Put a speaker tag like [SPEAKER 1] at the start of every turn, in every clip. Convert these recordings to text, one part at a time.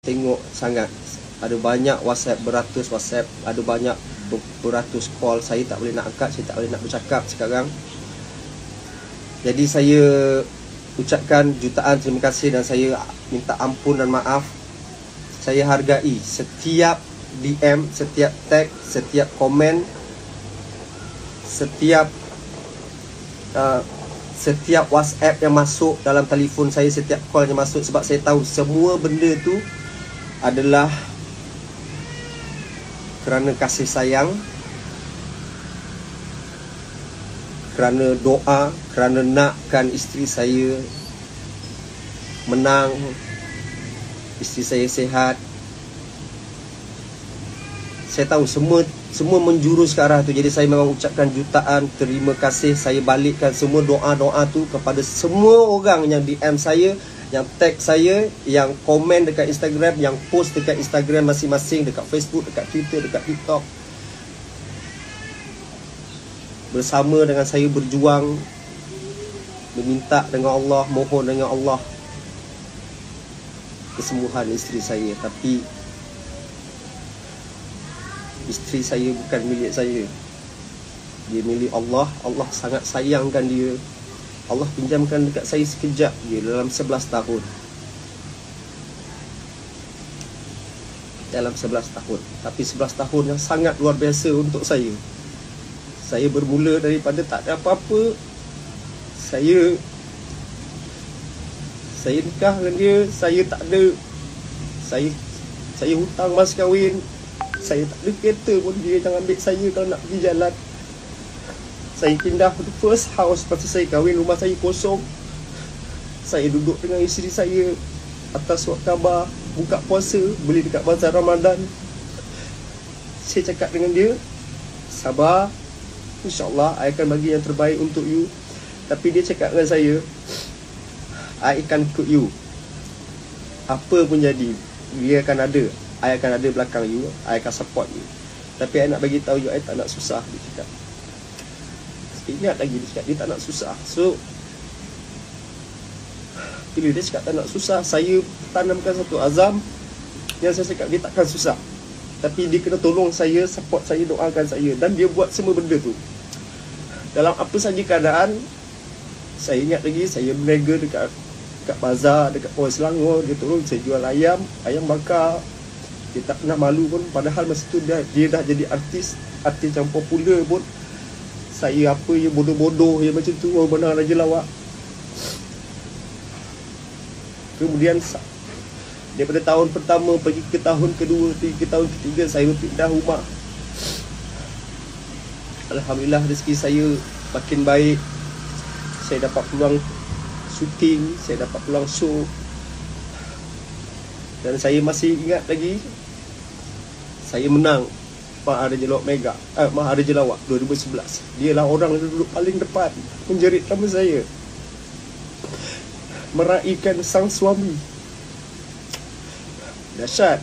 [SPEAKER 1] tengok sangat. Ada banyak WhatsApp, beratus WhatsApp, ada banyak beratus call. Saya tak boleh nak angkat, saya tak boleh nak bercakap sekarang. Jadi saya ucapkan jutaan terima kasih dan saya minta ampun dan maaf. Saya hargai setiap DM, setiap tag, setiap komen, setiap WhatsApp yang masuk dalam telefon saya, setiap call yang masuk, sebab saya tahu semua benda tu adalah kerana kasih sayang, kerana doa, kerana nakkan isteri saya menang, isteri saya sihat. Saya tahu semua menjurus ke arah tu. Jadi saya memang ucapkan jutaan terima kasih. Saya balikkan semua doa-doa tu kepada semua orang yang DM saya, yang tag saya, yang komen dekat Instagram, yang post dekat Instagram masing-masing, dekat Facebook, dekat Twitter, dekat TikTok. Bersama dengan saya berjuang, meminta dengan Allah, mohon dengan Allah kesembuhan isteri saya. Tapi isteri saya bukan milik saya, dia milik Allah. Allah sangat sayangkan dia. Allah pinjamkan dekat saya sekejap je dalam 11 tahun. Dalam 11 tahun. Tapi 11 tahun yang sangat luar biasa untuk saya. Saya bermula daripada tak ada apa-apa. Saya nikah dengan dia, saya tak ada. Saya hutang mas kahwin. Saya tak ada kereta pun, dia jangan ambil saya kalau nak pergi jalan. Saya pindah ke first house lepas tu saya kahwin, rumah saya kosong. Saya duduk dengan isteri saya atas surat khabar, buka puasa, beli dekat bazar Ramadan. Saya cakap dengan dia, sabar, InsyaAllah I akan bagi yang terbaik untuk you. Tapi dia cakap dengan saya, I akan ikut you, apa pun jadi, dia akan ada, I akan ada belakang you, I akan support you. Tapi I nak bagi tahu you, I tak nak susah, dia cakap. Ingat lagi dia cakap, dia tak nak susah. So bila dia cakap tak nak susah, saya tanamkan satu azam yang saya cakap dia takkan susah. Tapi dia kena tolong saya, support saya, doakan saya. Dan dia buat semua benda tu dalam apa saja keadaan. Saya ingat lagi, saya berniaga dekat bazar, dekat Pawai Selangor. Dia tolong saya jual ayam bakar. Dia tak pernah malu pun. Padahal masa tu dia dah jadi artis yang popular pun. Saya apa je bodoh-bodoh je macam tu, orang benar Raja Lawak. Kemudian daripada tahun pertama pergi ke tahun kedua, ke tahun ketiga, saya pindah rumah. Alhamdulillah rezeki saya makin baik. Saya dapat peluang syuting, saya dapat peluang show. Dan saya masih ingat lagi, saya menang Maharaja Lawak Mega, Maharaja Lawak 2011. Dialah orang yang duduk paling depan menjerit nama saya, meraihkan sang suami. Dahsyat.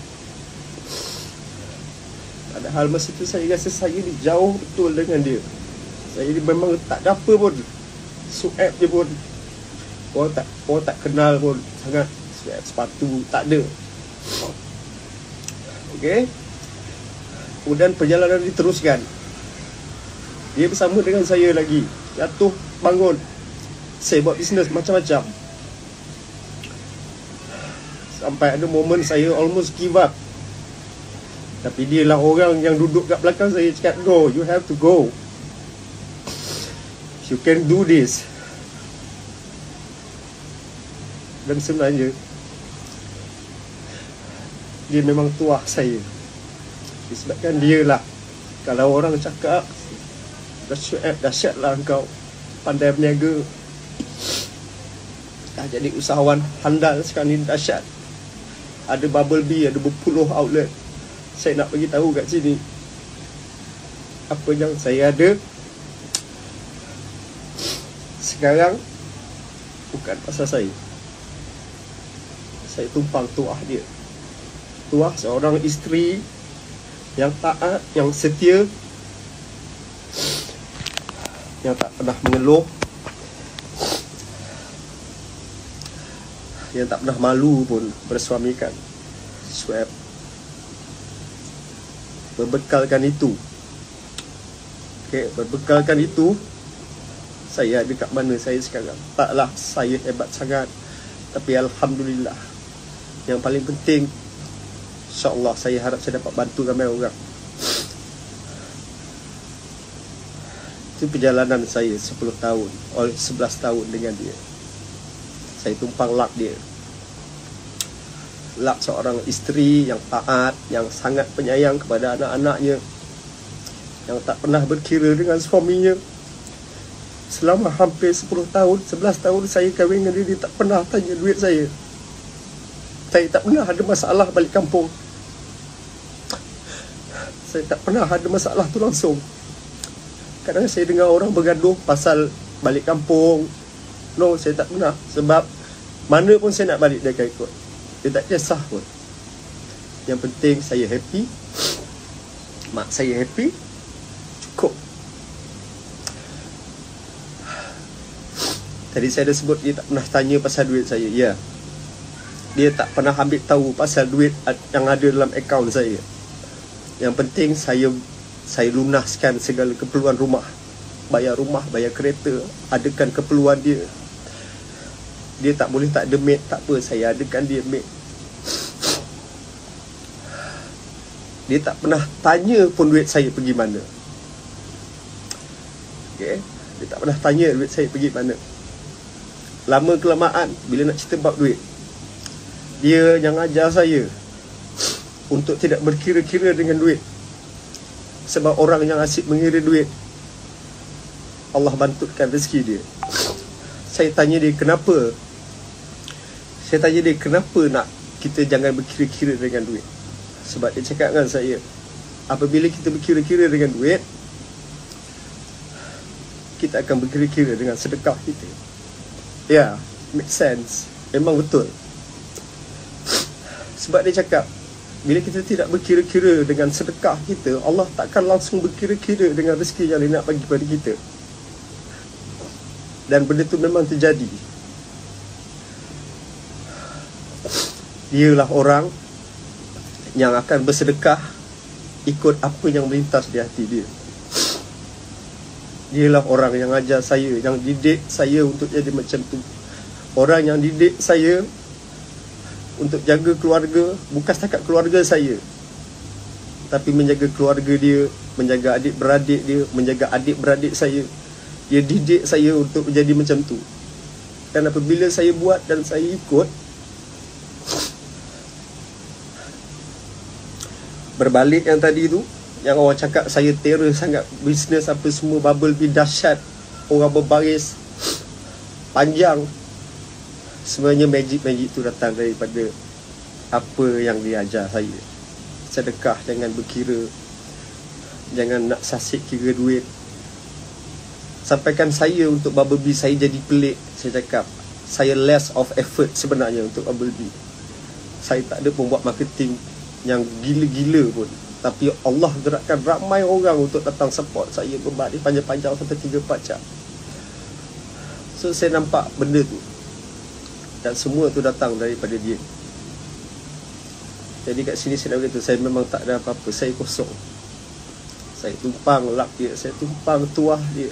[SPEAKER 1] Padahal masa tu saya rasa saya ni jauh betul dengan dia. Saya ni memang tak ada apa pun, suap je pun. Orang tak kenal pun sangat. Suap sepatu tak ada. Okay. Kemudian perjalanan diteruskan. Dia bersama dengan saya lagi, jatuh bangun. Saya buat bisnes macam-macam. Sampai ada momen saya almost give up. Tapi dia lah orang yang duduk kat belakang saya, cakap, no, you have to go. You can do this. Dan sebenarnya dia memang tuah saya. Disebabkan dia lah, kalau orang cakap dahsyat lah engkau, pandai berniaga, dah jadi usahawan handal sekarang ni, dahsyat. Ada Bubble Bee, ada berpuluh outlet. Saya nak bagi tahu kat sini apa yang saya ada sekarang bukan pasal saya. Saya tumpang tuah dia. Tuah seorang isteri yang taat, yang setia, yang tak pernah mengeluh, yang tak pernah malu pun bersuamikan swab. Berbekalkan itu, berbekalkan itu, saya ada kat mana saya sekarang. Taklah saya hebat sangat, tapi alhamdulillah. Yang paling penting, insya-Allah saya harap saya dapat bantu ramai orang. Itu perjalanan saya 10 tahun, 11 tahun dengan dia. Saya tumpang lak dia. Lak seorang isteri yang taat, yang sangat penyayang kepada anak-anaknya, yang tak pernah berkira dengan suaminya. Selama hampir 10 tahun, 11 tahun saya kahwin dengan dia tak pernah tanya duit saya. Saya tak pernah ada masalah balik kampung. Saya tak pernah ada masalah tu langsung. Kadang saya dengar orang bergaduh pasal balik kampung. No, saya tak pernah. Sebab mana pun saya nak balik, dia akan ikut. Dia tak kisah pun. Yang penting saya happy, mak saya happy, cukup. Tadi saya dah sebut dia tak pernah tanya pasal duit saya. Ya, dia tak pernah ambil tahu pasal duit yang ada dalam akaun saya. Yang penting saya lunaskan segala keperluan rumah. Bayar rumah, bayar kereta, adakan keperluan dia. Dia tak boleh tak ada maid, tak apa, saya adakan dia maid. Dia tak pernah tanya pun duit saya pergi mana. Okay? Dia tak pernah tanya duit saya pergi mana. Lama kelamaan, bila nak cerita bab duit, dia yang ajar saya untuk tidak berkira-kira dengan duit. Sebab orang yang asyik mengira duit, Allah bantutkan rezeki dia. Saya tanya dia kenapa. Saya tanya dia kenapa nak kita jangan berkira-kira dengan duit. Sebab dia cakap dengan saya, apabila kita berkira-kira dengan duit, kita akan berkira-kira dengan sedekah kita. Ya, make sense. Memang betul. Sebab dia cakap, bila kita tidak berkira-kira dengan sedekah kita, Allah takkan langsung berkira-kira dengan rezeki yang dia nak bagi pada kita. Dan benda tu memang terjadi. Dialah orang yang akan bersedekah ikut apa yang melintas di hati dia. Dialah orang yang ajar saya, yang didik saya untuk jadi macam tu. Orang yang didik saya untuk jaga keluarga, bukan setakat keluarga saya, tapi menjaga keluarga dia, menjaga adik-beradik dia, menjaga adik-beradik saya. Dia didik saya untuk menjadi macam tu. Dan apabila saya buat dan saya ikut, berbalik yang tadi tu, yang orang cakap saya terror sangat, bisnes apa semua bubble bee dahsyat, orang berbaris panjang. Sebenarnya magic tu datang daripada apa yang dia ajar saya. Sedekah jangan berkira, jangan nak sasik kira duit. Sampaikan saya untuk bubble bee saya jadi pelik. Saya cakap saya less of effort sebenarnya untuk bubble bee. Saya tak ada pun buat marketing yang gila-gila pun, tapi Allah gerakkan ramai orang untuk datang support saya berbaris panjang-panjang sampai 3-4 jam. So saya nampak benda tu, dan semua tu datang daripada dia. Jadi kat sini saya nak beritahu, saya memang tak ada apa-apa. Saya kosong. Saya tumpang lak dia, saya tumpang tuah dia,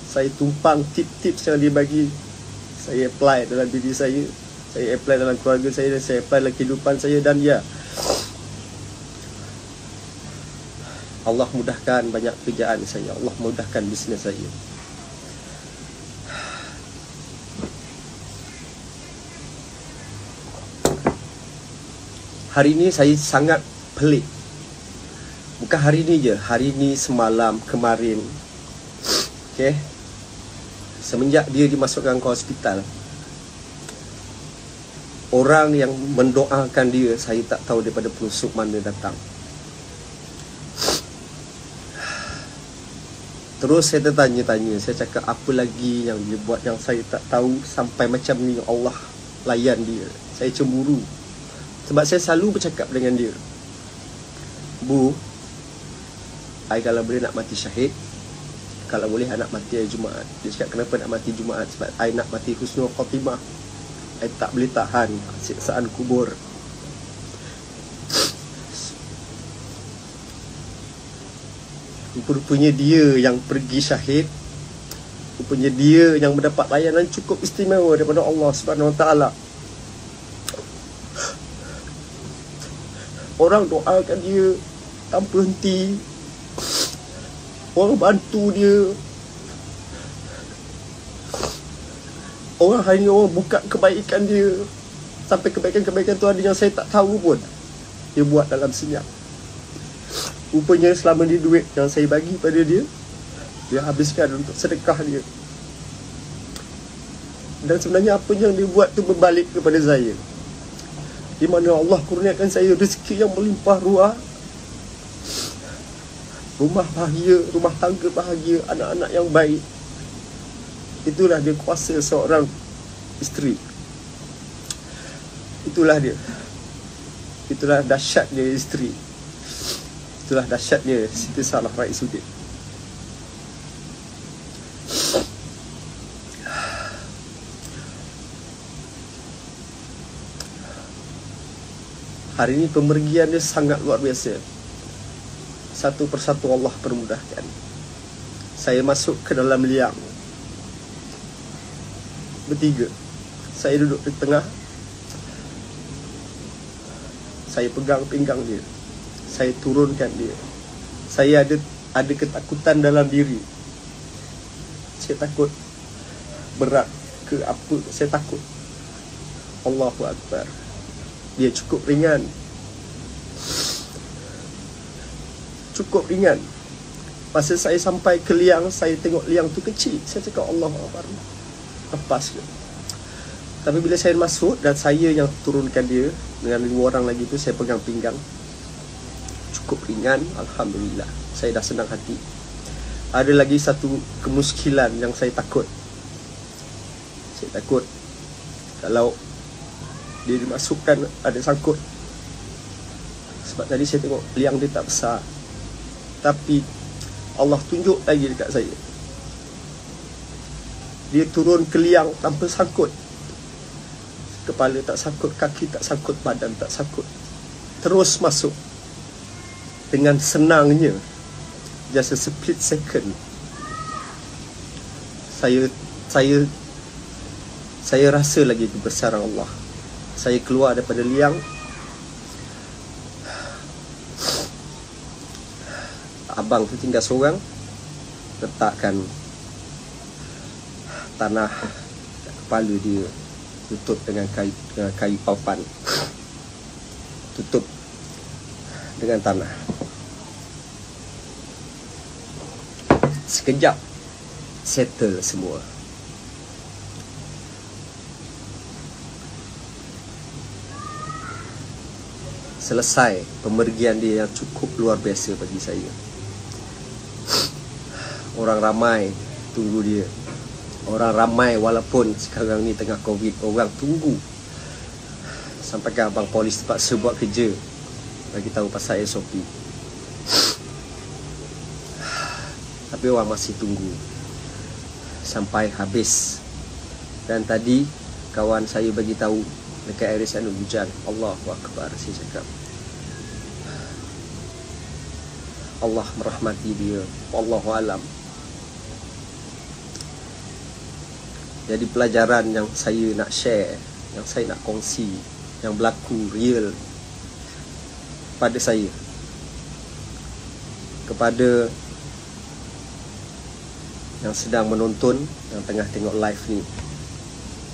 [SPEAKER 1] saya tumpang tip-tips yang dia bagi. Saya apply dalam diri saya apply dalam keluarga saya, dan saya apply dalam kehidupan saya. Dan ya, Allah mudahkan banyak kerjaan saya, Allah mudahkan bisnes saya. Hari ini saya sangat pelik. Bukan hari ini je, hari ini, semalam, kemarin. Okay, semenjak dia dimasukkan ke hospital, orang yang mendoakan dia, saya tak tahu daripada penusuk mana datang. Terus saya tertanya-tanya, saya cakap apa lagi yang dia buat yang saya tak tahu sampai macam ni Allah layan dia. Saya cemburu. Sebab saya selalu bercakap dengan dia, Bu, I kalau boleh nak mati syahid, kalau boleh I nak mati hari Jumaat. Dia cakap kenapa nak mati Jumaat? Sebab I nak mati husnul khatimah. I tak boleh tahan siksaan kubur. Rupanya dia yang pergi syahid. Rupanya dia yang mendapat layanan cukup istimewa daripada Allah Subhanahu Wa Taala. Orang doakan dia tanpa henti. Orang bantu dia. Orang hari ni orang buka kebaikan dia. Sampai kebaikan-kebaikan tu ada yang saya tak tahu pun dia buat dalam senyap. Rupanya selama ni duit yang saya bagi pada dia, dia habiskan untuk sedekah dia. Dan sebenarnya apa yang dia buat tu berbalik kepada saya, di mana Allah kurniakan saya rezeki yang melimpah ruah, rumah bahagia, rumah tangga bahagia, anak-anak yang baik. Itulah dia kuasa seorang isteri. Itulah dia. Itulah dahsyatnya isteri. Itulah dahsyatnya Siti Salah Raisuddin. Hari ini pemergian dia sangat luar biasa. Satu persatu Allah permudahkan. Saya masuk ke dalam liang. Bertiga. Saya duduk di tengah. Saya pegang pinggang dia. Saya turunkan dia. Saya ada ketakutan dalam diri. Saya takut berat ke apa. Saya takut. Allahu Akbar. Dia cukup ringan. Cukup ringan. Masa saya sampai ke liang, saya tengok liang tu kecil. Saya cakap Allahu Akbar. Lepas ke. Tapi bila saya masuk dan saya yang turunkan dia dengan 5 orang lagi tu, saya pegang pinggang. Cukup ringan, alhamdulillah. Saya dah senang hati. Ada lagi satu kemuskilan yang saya takut. Saya takut kalau dia dimasukkan ada sangkut. Sebab tadi saya tengok liang dia tak besar, tapi Allah tunjuk lagi dekat saya. Dia turun ke liang tanpa sangkut. Kepala tak sangkut, kaki tak sangkut, badan tak sangkut. Terus masuk dengan senangnya. Just a split second. Saya rasa lagi kebesaran Allah. Saya keluar daripada liang. Abang tu tinggal seorang. Letakkan tanah kat kepala dia. Tutup dengan kayu papan. Tutup dengan tanah. Sekejap settle semua. Selesai pemergian dia yang cukup luar biasa bagi saya. Orang ramai tunggu dia. Orang ramai walaupun sekarang ni tengah Covid, orang tunggu sampai ke abang polis terpaksa buat kerja bagi tahu pasal SOP. Tapi orang masih tunggu sampai habis. Dan tadi kawan saya bagi tahu dekat area sana hujan. Allahu Akbar, saya cakap Allah merahmati dia. Wallahu alam. Jadi pelajaran yang saya nak share, yang saya nak kongsi, yang berlaku real pada saya, kepada yang sedang menonton, yang tengah tengok live ni,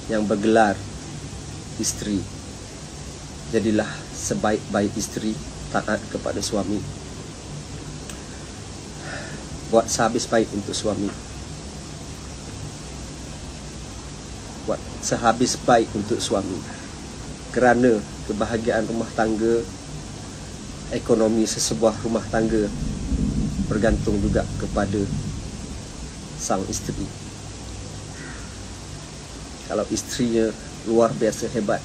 [SPEAKER 1] yang bergelar isteri. Jadilah sebaik-baik isteri, taat kepada suami. Buat sehabis baik untuk suami. Buat sehabis baik untuk suami. Kerana kebahagiaan rumah tangga, ekonomi sesebuah rumah tangga bergantung juga kepada sang isteri. Kalau isterinya luar biasa hebat,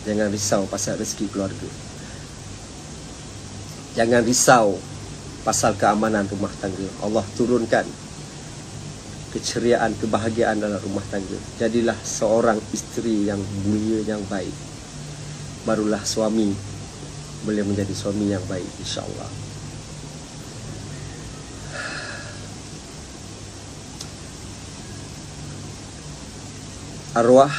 [SPEAKER 1] jangan risau pasal rezeki keluarga. Jangan risau pasal keamanan rumah tangga. Allah turunkan keceriaan, kebahagiaan dalam rumah tangga. Jadilah seorang isteri yang mulia, yang baik. Barulah suami boleh menjadi suami yang baik, insya-Allah. arwah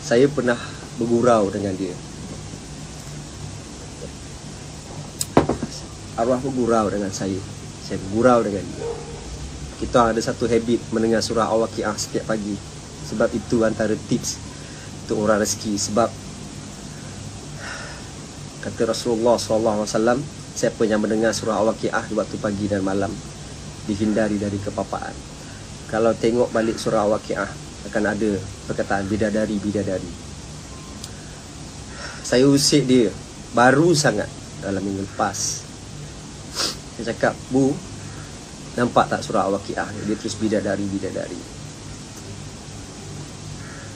[SPEAKER 1] saya pernah bergurau dengan dia. Arwah bergurau dengan saya bergurau dengan dia. Kita ada satu habit mendengar surah Al-Waqiah setiap pagi. Sebab itu antara tips untuk orang rezeki. Sebab kata Rasulullah SAW, siapa yang mendengar surah Al-Waqiah di waktu pagi dan malam, dihindari dari kepapaan. Kalau tengok balik surah Al-Waqiah, akan ada perkataan bidadari. Saya usik dia baru sangat dalam minggu lepas. Saya cakap, Bu, nampak tak surah Al-Waqiah? Dia terus bidadari.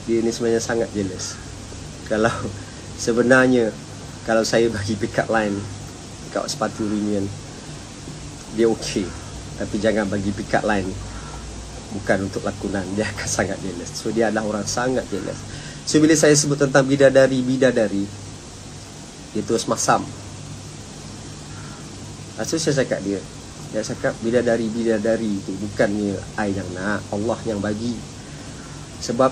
[SPEAKER 1] Dia ni sebenarnya sangat jealous. Kalau sebenarnya kalau saya bagi pick up line kat sepatu Reunion, dia okey. Tapi jangan bagi pick up line bukan untuk lakonan, dia akan sangat jealous. So dia adalah orang sangat jealous. So bila saya sebut tentang bidadari, dia terus masam. So saya cakap dia cakap bidadari itu bukannya I yang nak, Allah yang bagi. Sebab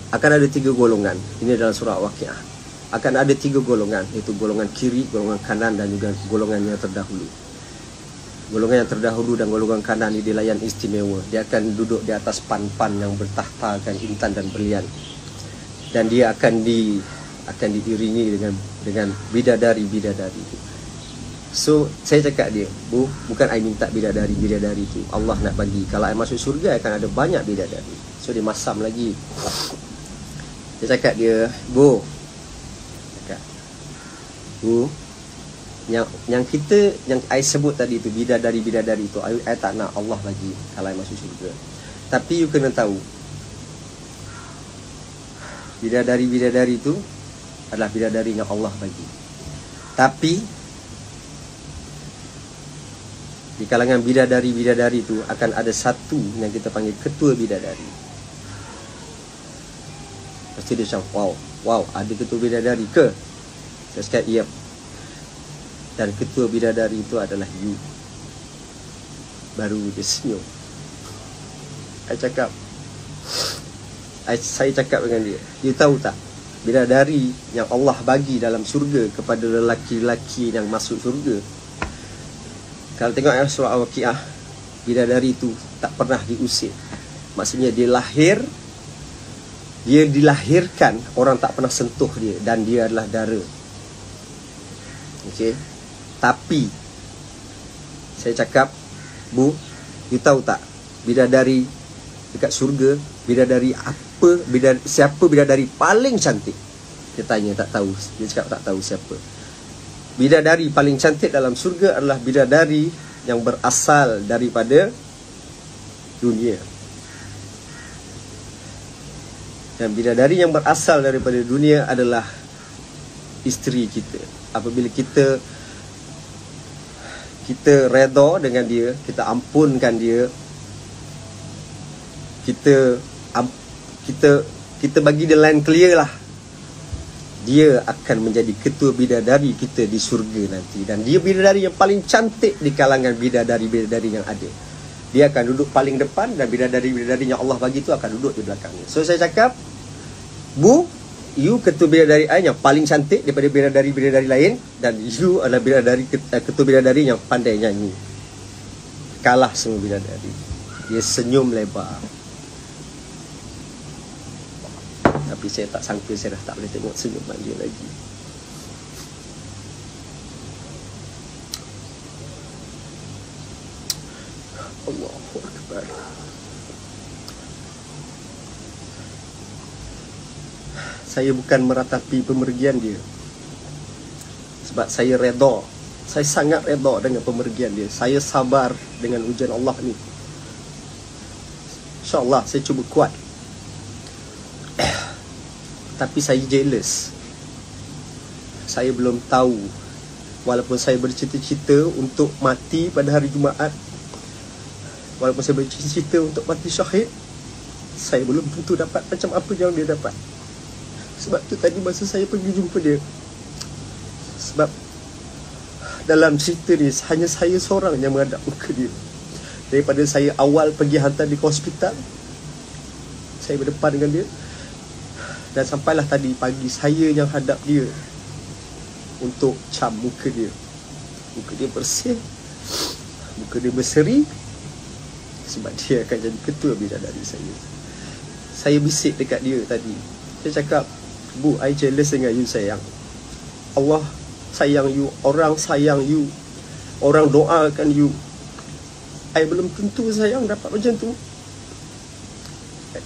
[SPEAKER 1] akan ada 3 golongan. Ini dalam surah Al-Waqiah. Akan ada 3 golongan, iaitu golongan kiri, golongan kanan dan juga golongan yang terdahulu. Golongan yang terdahulu dan golongan kanan ini dilayan istimewa. Dia akan duduk di atas pan-pan yang bertahtakan intan dan berlian. Dan dia akan diiringi dengan bidadari. So saya cakap dia, Bu, bukan I minta bidadari itu, Allah nak bagi. Kalau I masuk syurga akan ada banyak bidadari. So dia masam lagi. Saya cakap dia, Bu, yang I sebut tadi tu, bidadari itu, I tak nak Allah bagi kalau I masuk syurga. Tapi you kena tahu, bidadari itu adalah bidadari yang Allah bagi. Tapi di kalangan bidadari itu akan ada satu yang kita panggil ketua bidadari. Pasti dia cakap, wow, ada ketua bidadari ke? Saya cakap, iya. Dan ketua bidadari itu adalah you. Baru dia senyum. Saya cakap dengan dia, you tahu tak, bidadari yang Allah bagi dalam syurga kepada lelaki-lelaki yang masuk syurga, kalau tengok ayat surah Al-Waqiah, bidadari itu tak pernah diusir. Maksudnya dia dilahirkan, orang tak pernah sentuh dia, dan dia adalah dara. Okey. Tapi saya cakap, Bu, you tahu tak, bidadari dekat syurga, siapa bidadari paling cantik? Dia tanya, tak tahu. Dia cakap tak tahu siapa. Bidadari paling cantik dalam syurga adalah bidadari yang berasal daripada dunia. Dan bidadari yang berasal daripada dunia adalah isteri kita. Apabila kita redha dengan dia, kita ampunkan dia, kita bagi dia line clear lah, dia akan menjadi ketua bidadari kita di syurga nanti. Dan dia bidadari yang paling cantik di kalangan bidadari yang ada. Dia akan duduk paling depan, dan bidadari yang Allah bagi itu akan duduk di belakangnya. So saya cakap, Bu, you ketua bidadari yang paling cantik daripada bidadari lain, dan you adalah ketua bidadari yang pandai nyanyi. Kalah semua bidadari. Dia senyum lebar. Tapi saya tak sangka saya dah tak boleh tengok senyuman dia lagi. Allahu Akbar. Saya bukan meratapi pemergian dia, sebab saya redha. Saya sangat redha dengan pemergian dia. Saya sabar dengan ujian Allah ni. InsyaAllah saya cuba kuat. Tapi saya jealous. Saya belum tahu. Walaupun saya bercita-cita untuk mati pada hari Jumaat, walaupun saya bercita-cita untuk mati syahid, saya belum tentu dapat macam apa yang dia dapat. Sebab tu tadi masa saya pergi jumpa dia, sebab dalam cerita ni hanya saya seorang yang menghadap muka dia. Daripada saya awal pergi hantar dia ke hospital, saya berdepan dengan dia. Dan sampailah tadi pagi saya yang hadap dia untuk cam muka dia. Muka dia bersih, muka dia berseri, sebab dia akan jadi ketua bidadari saya. Saya bisik dekat dia tadi. Saya cakap, "Bu, I jealous dengan you sayang. Allah sayang you, orang sayang you, orang doakan you. I belum tentu sayang dapat macam tu."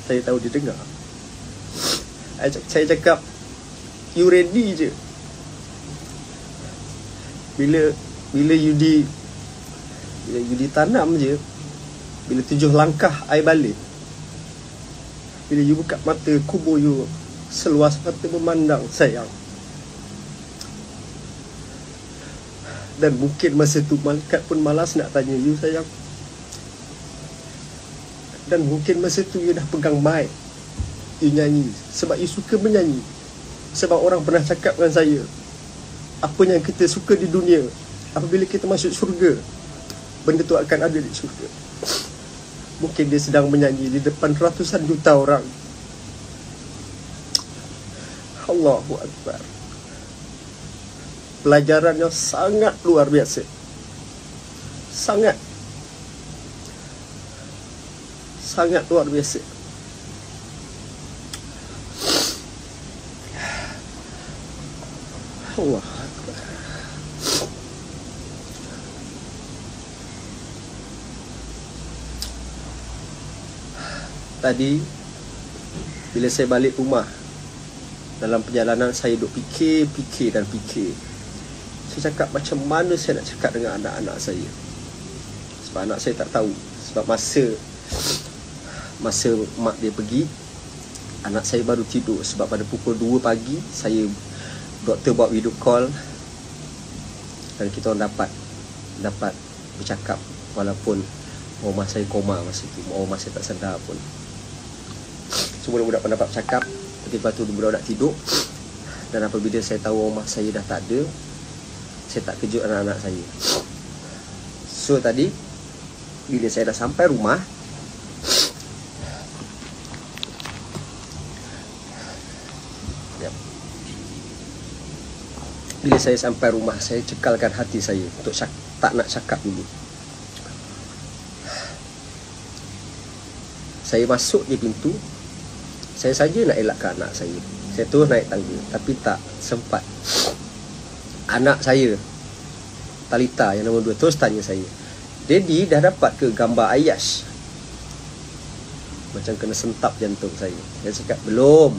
[SPEAKER 1] Saya tahu dia dengar. Saya cakap, "You ready je. Bila you ditanam je, bila 7 langkah I balik, bila you buka mata, kubur you seluas mata memandang sayang. Dan mungkin masa tu malaikat pun malas nak tanya you sayang. Dan mungkin masa tu you dah pegang mic, you nyanyi sebab you suka menyanyi. Sebab orang pernah cakap dengan saya, apa yang kita suka di dunia, apabila kita masuk syurga, benda tu akan ada di syurga." Mungkin dia sedang menyanyi di depan ratusan juta orang. Allahu Akbar. Pelajaran yang sangat luar biasa. Sangat luar biasa. Allah Akbar. Tadi bila saya balik rumah, dalam perjalanan saya duk fikir. Saya cakap, macam mana saya nak cakap dengan anak-anak saya. Sebab anak saya tak tahu. Sebab masa mak dia pergi, anak saya baru tidur. Sebab pada pukul 2 pagi doktor buat video call, dan kita orang dapat bercakap. Walaupun rumah saya koma masa tu, rumah saya tak sedar pun. Semua budak pun dapat bercakap. Lepas tu budak nak tidur. Dan apabila saya tahu rumah saya dah tak ada, saya tak kejut anak-anak saya. So tadi bila saya dah sampai rumah, bila saya sampai rumah, saya cekalkan hati saya untuk tak nak cakap dulu. Saya masuk di pintu, saya saja nak elakkan anak saya. Saya terus naik tangga, tapi tak sempat. Anak saya, Talita yang nombor 2, terus tanya saya, "Daddy, dah dapat ke gambar Ayash?" Macam kena sentap jantung saya. Saya cakap, "Belum.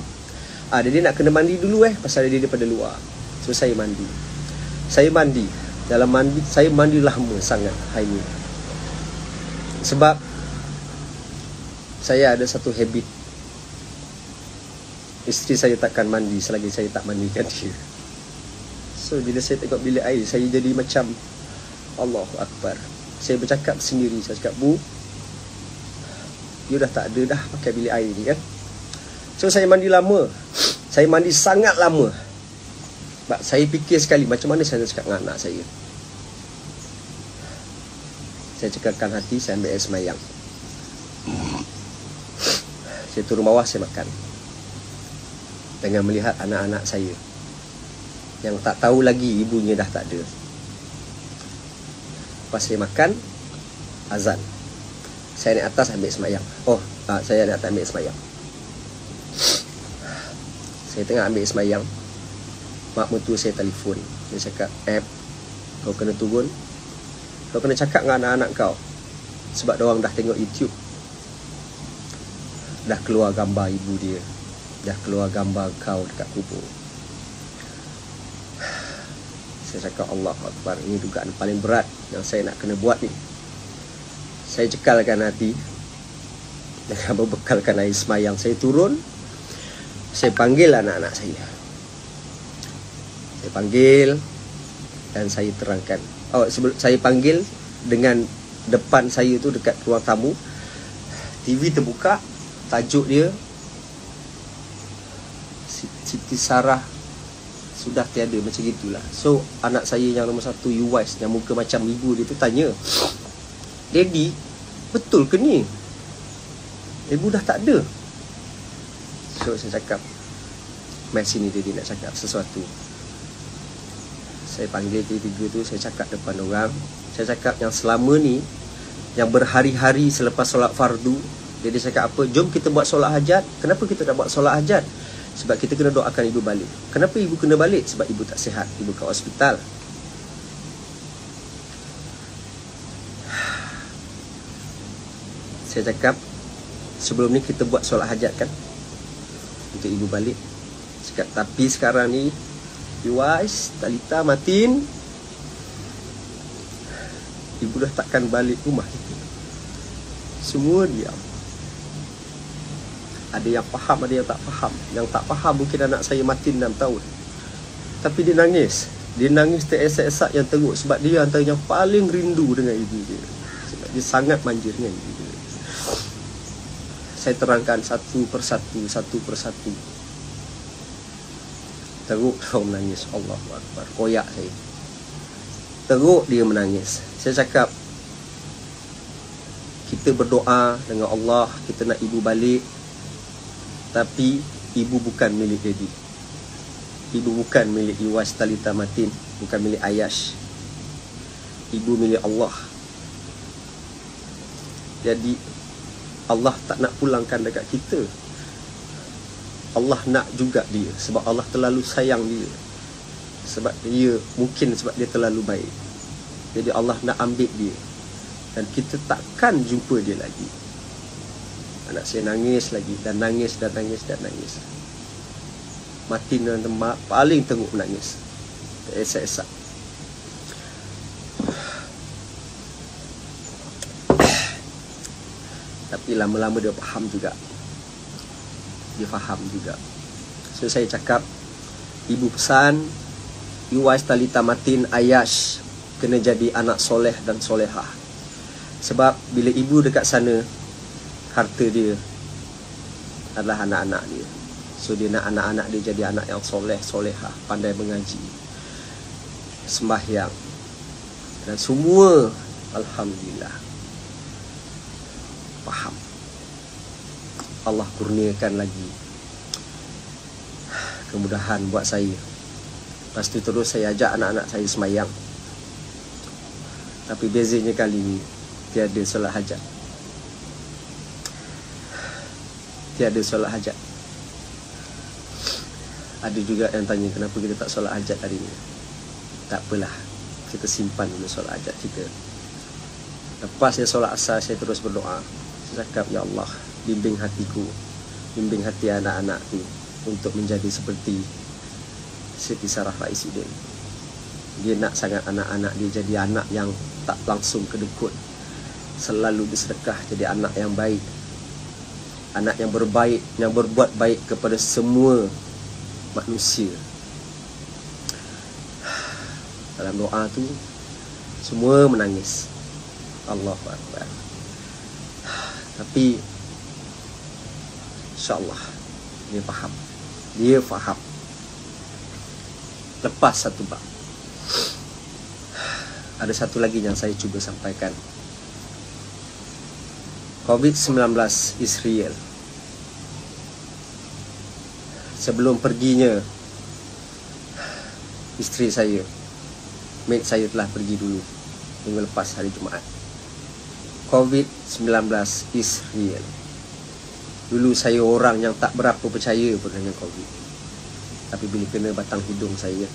[SPEAKER 1] Daddy nak kena mandi dulu pasal Daddy daripada luar." So saya mandi. Saya mandi lama sangat hari ni. Sebab saya ada satu habit. Isteri saya takkan mandi selagi saya tak mandikan dia. So bila saya tengok bilik air, saya jadi macam Allahu Akbar. Saya bercakap sendiri. Saya cakap, "Bu, you dah tak ada dah pakai bilik air ni kan." So saya mandi lama. Saya mandi sangat lama. Sebab saya fikir sekali macam mana saya nak cakap dengan anak saya. Saya cekalkan hati, saya ambil air semayang. Saya turun bawah, saya makan. Dengan melihat anak-anak saya yang tak tahu lagi ibunya dah tak ada. Lepas saya makan, azan. Saya naik atas ambil semayang. Saya naik atas ambil semayang. Saya tengah ambil semayang, mak mertua saya telefon. Dia cakap, kau kena turun. Kau kena cakap dengan anak-anak kau. Sebab diorang dah tengok YouTube, dah keluar gambar ibu dia, dah keluar gambar kau dekat kubur. Saya cakap, Allah Akbar, ini dugaan paling berat yang saya nak kena buat ni. Saya cekalkan hati dengan berbekalkan air semayang. Saya turun, saya panggil anak-anak saya. Saya panggil dan saya terangkan. Saya panggil dengan depan saya tu dekat ruang tamu. TV terbuka, tajuk dia Siti Sarah sudah tiada, macam gitulah. So anak saya yang nombor 1, Yuwais, yang muka macam ibu dia tu tanya, "Daddy, betul ke ni? Ibu dah tak ada. So saya cakap, mai sini dia nak cakap sesuatu. Saya panggil tiga tu, saya cakap depan orang. Saya cakap yang selama ni, yang berhari-hari selepas solat fardu, dia cakap apa? Jom kita buat solat hajat. Kenapa kita tak buat solat hajat? Sebab kita kena doakan ibu balik. Kenapa ibu kena balik? Sebab ibu tak sihat, ibu kat hospital. Saya cakap, sebelum ni kita buat solat hajat kan, untuk ibu balik. Cakap, tapi sekarang ni Iwais, Talita, Matin, ibu dah takkan balik rumah kita. Semua diam. Ada yang faham, ada yang tak faham. Yang tak faham mungkin anak saya Matin 6 tahun. Tapi dia nangis. Dia nangis teresak-esak yang teruk. Sebab dia antara yang paling rindu dengan ibu dia. Sebab dia sangat manja dengan ibu dia. Saya terangkan satu persatu. Teruk dia menangis. Allahu Akbar. Koyak saya. Teruk dia menangis. Saya cakap, kita berdoa dengan Allah, kita nak ibu balik. Tapi ibu bukan milik Daddy. Ibu bukan milik Iwais, Talita, Matin. Bukan milik Ayash. Ibu milik Allah. Jadi Allah tak nak pulangkan dekat kita. Allah nak juga dia. Sebab Allah terlalu sayang dia. Sebab dia, mungkin sebab dia terlalu baik. Jadi Allah nak ambil dia. Dan kita takkan jumpa dia lagi. Anak saya nangis lagi. Dan nangis. Matin dan Mak paling teruk menangis. Esak-esak. Tapi lama-lama dia faham juga. Dia faham juga. So saya cakap, ibu pesan Iwais, Talita, Matin, Ayash kena jadi anak soleh dan solehah. Sebab bila ibu dekat sana, harta dia adalah anak-anak dia. So dia nak anak-anak dia jadi anak yang soleh, solehah, pandai mengaji, sembahyang, dan semua alhamdulillah faham. Allah kurniakan lagi kemudahan buat saya. Lepas tu terus saya ajak anak-anak saya semayang. Tapi bezanya kali ni, tiada solat hajat. Tiada solat hajat. Ada juga yang tanya, kenapa kita tak solat hajat hari ni? Tak apalah, kita simpan dulu solat hajat kita. Lepas saya solat asar, saya terus berdoa. Saya cakap, ya Allah, bimbing hatiku, bimbing hati anak-anakku untuk menjadi seperti Siti Sarah Raisudin. Dia nak sangat anak-anak dia jadi anak yang tak langsung kedekut, selalu bersedekah, jadi anak yang baik, anak yang berbaik, yang berbuat baik kepada semua manusia. Dalam doa tu semua menangis. Allahu Akbar. Tapi InsyaAllah dia faham. Lepas satu bab, ada satu lagi yang saya cuba sampaikan. COVID-19 is real. Sebelum perginya isteri saya, mate saya telah pergi dulu minggu lepas, hari Jumaat. COVID-19 is real. Dulu saya orang yang tak berapa percaya pun dengan COVID. Tapi bila kena batang hidung saya,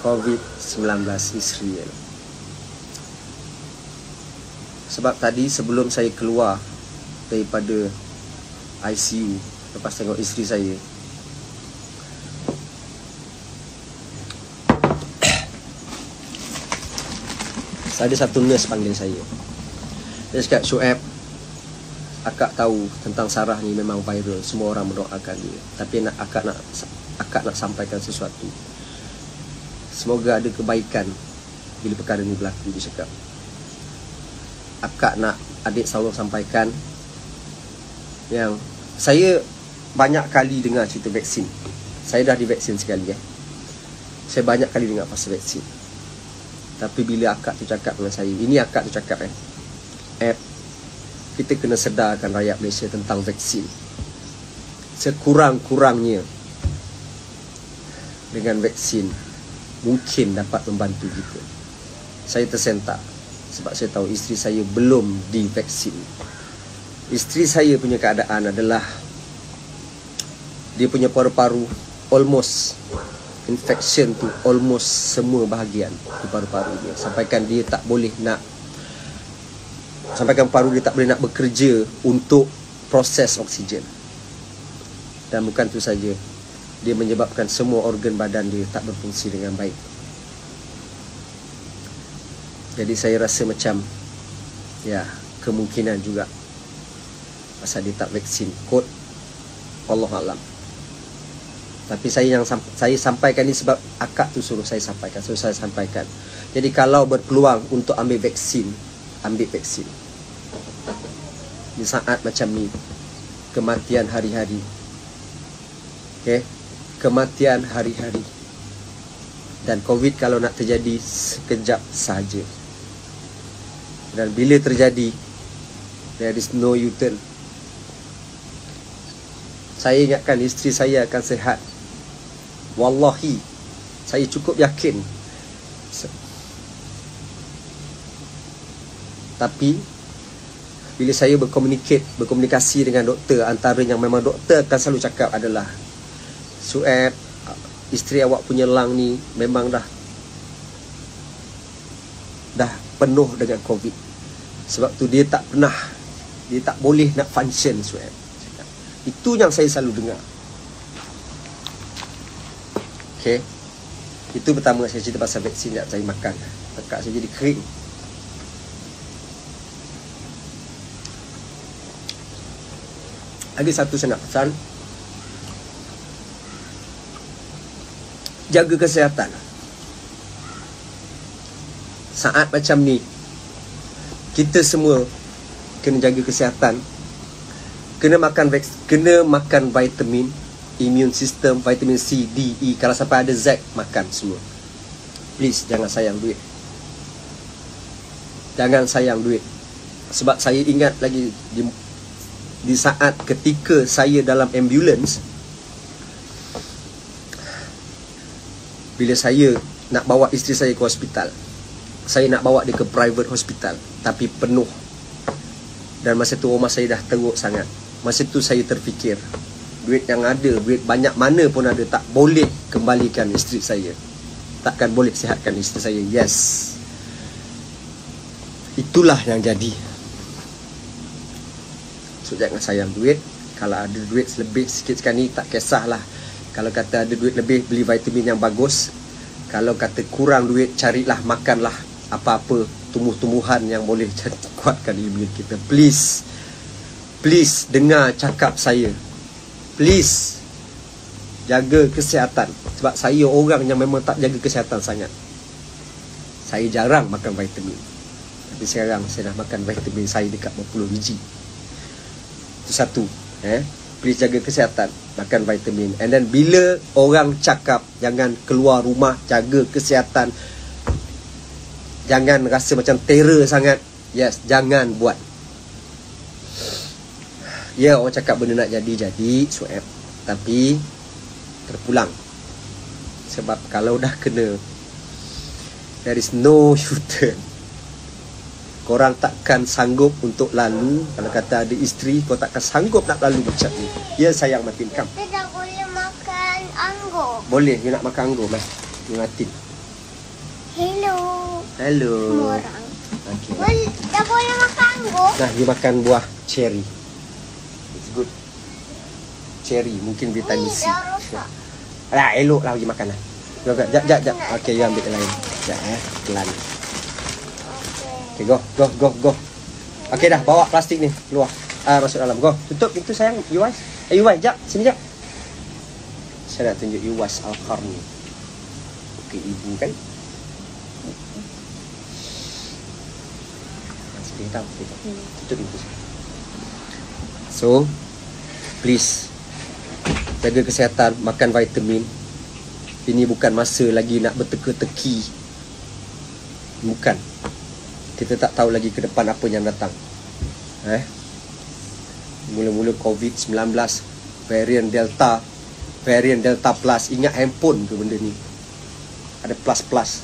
[SPEAKER 1] COVID-19 is real. Sebab tadi sebelum saya keluar daripada ICU, lepas tengok isteri saya, ada satu nurse panggil saya. Dia cakap, Shu'aib, akak tahu tentang Sarah ni memang viral, semua orang mendoakan dia. Tapi akak nak sampaikan sesuatu. Semoga ada kebaikan bila perkara ni berlaku. Dia cakap, akak nak adik selalu sampaikan yang saya banyak kali dengar cerita vaksin. Saya dah divaksin sekali. Saya banyak kali dengar pasal vaksin.
[SPEAKER 2] Tapi bila akak tu cakap dengan saya, ini akak tu cakap kita kena sedarkan rakyat Malaysia tentang vaksin. Sekurang-kurangnya dengan vaksin mungkin dapat membantu kita. Saya tersentak sebab saya tahu isteri saya belum divaksin. Isteri saya punya keadaan adalah dia punya paru-paru almost infection tu almost semua bahagian di paru-paru dia. Sampaikan paru dia tak boleh nak bekerja untuk proses oksigen. Dan bukan tu saja, dia menyebabkan semua organ badan dia tak berfungsi dengan baik. Jadi saya rasa macam kemungkinan juga pasal dia tak vaksin kot, Wallahualam. Tapi saya sampaikan ni sebab akak tu suruh saya sampaikan. Jadi kalau berpeluang untuk ambil vaksin, ambil vaksin. Di saat macam ni, kematian hari-hari. Kematian hari-hari. Dan COVID kalau nak terjadi sekejap saja. Dan bila terjadi, there is no U-turn. Saya ingatkan isteri saya akan sihat. Wallahi, saya cukup yakin. Tapi bila saya berkomunikasi dengan doktor, antara yang memang doktor akan selalu cakap adalah, Sueb, isteri awak punya lung ni memang dah penuh dengan COVID. Sebab tu dia tak boleh nak function, Sueb. Itu yang saya selalu dengar. Itu pertama saya cerita pasal vaksin yang saya makan. Tekak saya jadi kering. Lagi satu saya nak pesan, jaga kesihatan. Saat macam ni, kita semua kena jaga kesihatan. Kena makan vitamin, immune system, vitamin C, D, E. Kalau sampai ada Z, makan semua. Please, jangan sayang duit. Jangan sayang duit. Sebab saya ingat lagi di saat ketika saya dalam ambulans, bila saya nak bawa isteri saya ke hospital, saya nak bawa dia ke private hospital, tapi penuh. Dan masa tu rumah saya dah teruk sangat. Masa tu saya terfikir, duit yang ada, duit banyak mana pun ada, tak boleh kembalikan isteri saya. Takkan boleh sihatkan isteri saya. Yes, itulah yang jadi. So jangan sayang duit. Kalau ada duit lebih sikit sekali, tak kisahlah. Kalau kata ada duit lebih, beli vitamin yang bagus. Kalau kata kurang duit, carilah, makanlah apa-apa tumbuh-tumbuhan yang boleh kuatkan imun kita. Please dengar cakap saya. Please jaga kesihatan. Sebab saya orang yang memang tak jaga kesihatan sangat. Saya jarang makan vitamin. Tapi sekarang saya dah makan vitamin saya dekat berpuluh biji. Itu satu. Please jaga kesihatan, makan vitamin. And then bila orang cakap jangan keluar rumah, jaga kesihatan, jangan rasa macam terror sangat. Yes, jangan buat. Ya, orang cakap benda nak jadi, Sueb. Tapi terpulang. Sebab kalau dah kena, there is no U-turn. Korang takkan sanggup untuk lalu. Kalau kata ada isteri, kau takkan sanggup nak lalu macam ni. Ya sayang, Matin, kam.
[SPEAKER 3] Kita tak boleh makan anggur.
[SPEAKER 2] Boleh, you nak makan anggur, Mas. You Matin.
[SPEAKER 3] Hello.
[SPEAKER 2] Hello.
[SPEAKER 3] Semua orang.
[SPEAKER 2] Okay.
[SPEAKER 3] Tak boleh makan anggur.
[SPEAKER 2] Nah, you makan buah cherry. It's good. Cherry, mungkin vitamin C.
[SPEAKER 3] Dah rosak.
[SPEAKER 2] Alah, elok lah you makan lah. Jap. Okay, you ambil yang lain. Jap, pelan. Okay, go. Okay dah, bawa plastik ni keluar. Masuk dalam. Go. Tutup pintu sayang. Yuwas. Yuwas, jap. Sini jap. Saya nak tunjuk Yuwas Al-Qarni. Okay, ibu kan. Sedih tau. Tutup pintu. So, please jaga kesihatan, makan vitamin. Ini bukan masa lagi nak berteka-teki. Bukan. Kita tak tahu lagi ke depan apa yang datang. Mula-mula COVID-19, varian Delta plus. Ingat handphone ke benda ni? Ada plus-plus.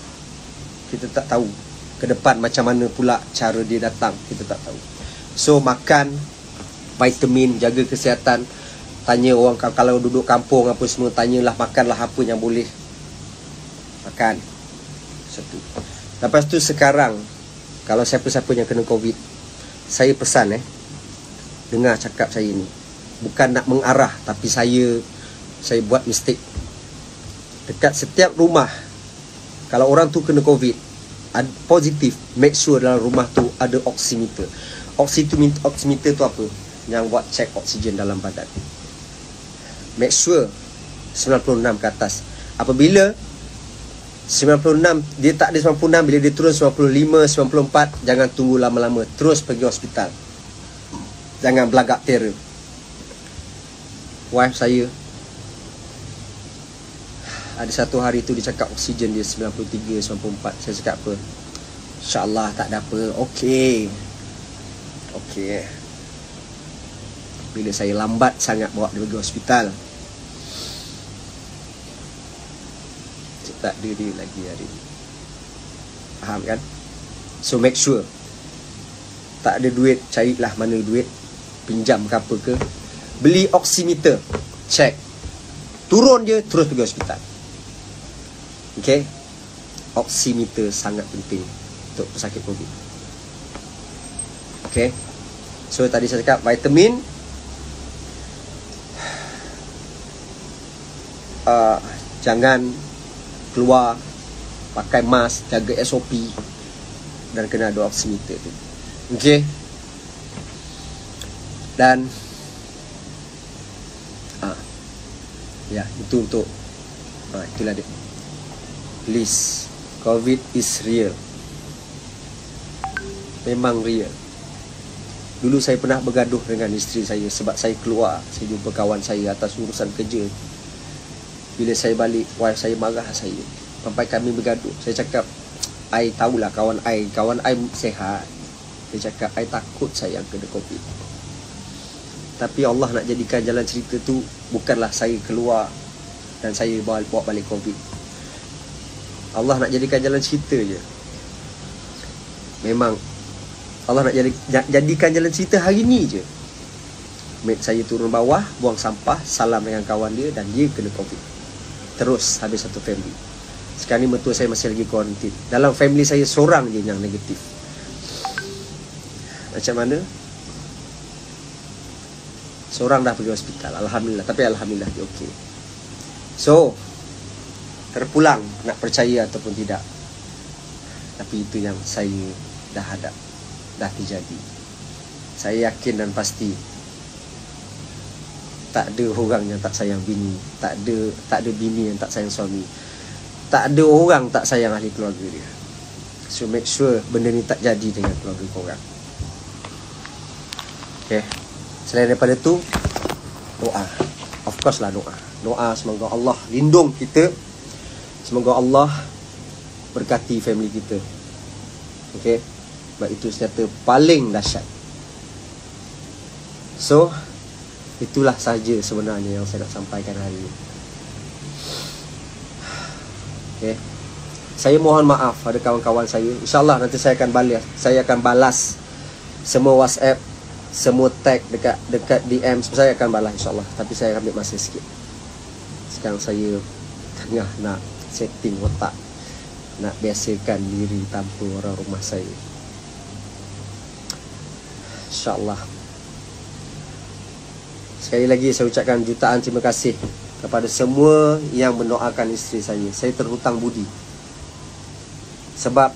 [SPEAKER 2] Kita tak tahu ke depan macam mana pula cara dia datang. Kita tak tahu. So makan vitamin, jaga kesihatan. Tanya orang kalau duduk kampung apa semua, tanyalah, makanlah apa yang boleh makan. Satu. Lepas tu sekarang, kalau siapa-siapa yang kena COVID, saya pesan dengar cakap saya ni. Bukan nak mengarah, tapi saya buat mistake. Dekat setiap rumah, kalau orang tu kena COVID positif, make sure dalam rumah tu ada oximeter. Oximeter tu apa? Yang buat cek oksigen dalam badan. Make sure 96 ke atas. Apabila 96, dia tak ada 96, bila dia turun 95, 94, jangan tunggu lama-lama, terus pergi hospital. Jangan belagak terror. Wife saya ada satu hari tu dia cakap oksigen dia 93, 94. Saya cakap apa? InsyaAllah tak ada apa. Okey. Bila saya lambat sangat bawa dia pergi hospital, tak ada dia lagi hari ni. Faham kan? So make sure. Tak ada duit, carilah mana duit, pinjam ke apa ke, beli oximeter, check. Turun je, terus pergi hospital. Okay? Oximeter sangat penting untuk pesakit COVID. Okay? So tadi saya cakap vitamin, jangan keluar, pakai mask, jaga SOP, dan kena ada oximeter tu. Okay? Dan ya, itu untuk itulah dia. Please, COVID is real. Memang real. Dulu saya pernah bergaduh dengan isteri saya sebab saya keluar, saya jumpa kawan saya atas urusan kerja. Bila saya balik, wife saya marah saya. Sampai kami bergaduh. Saya cakap, I tahulah kawan I sehat. Dia cakap, I takut saya kena COVID. Tapi Allah nak jadikan jalan cerita tu bukanlah saya keluar dan saya bawa balik COVID. Allah nak jadikan jalan cerita je. Memang Allah nak jadikan jalan cerita hari ni je. Mate saya turun bawah, buang sampah, salam dengan kawan dia, dan dia kena COVID. Terus habis satu family. Sekarang ni mertua saya masih lagi kuarantin. Dalam family saya seorang je yang negatif. Macam mana? Seorang dah pergi hospital, alhamdulillah. Tapi alhamdulillah dia okey. So terpulang, nak percaya ataupun tidak, tapi itu yang saya dah hadap, dah terjadi. Saya yakin dan pasti tak ada orang yang tak sayang bini, tak ada bini yang tak sayang suami, tak ada orang tak sayang ahli keluarga dia. So make sure benda ni tak jadi dengan keluarga korang. Okay. Selain daripada tu, doa. Of course lah doa. Doa semoga Allah lindung kita, semoga Allah berkati family kita. Okay. Sebab itu senjata paling dahsyat. So itulah sahaja sebenarnya yang saya nak sampaikan hari ini. Okay. Saya mohon maaf pada kawan-kawan saya. InsyaAllah nanti saya akan balas semua WhatsApp, semua tag dekat DM. Saya akan balas insyaAllah. Tapi saya ambil masa sikit. Sekarang saya tengah nak setting otak, nak biasakan diri tanpa orang rumah saya. InsyaAllah. Sekali lagi saya ucapkan jutaan terima kasih kepada semua yang mendoakan isteri saya. Saya terhutang budi. Sebab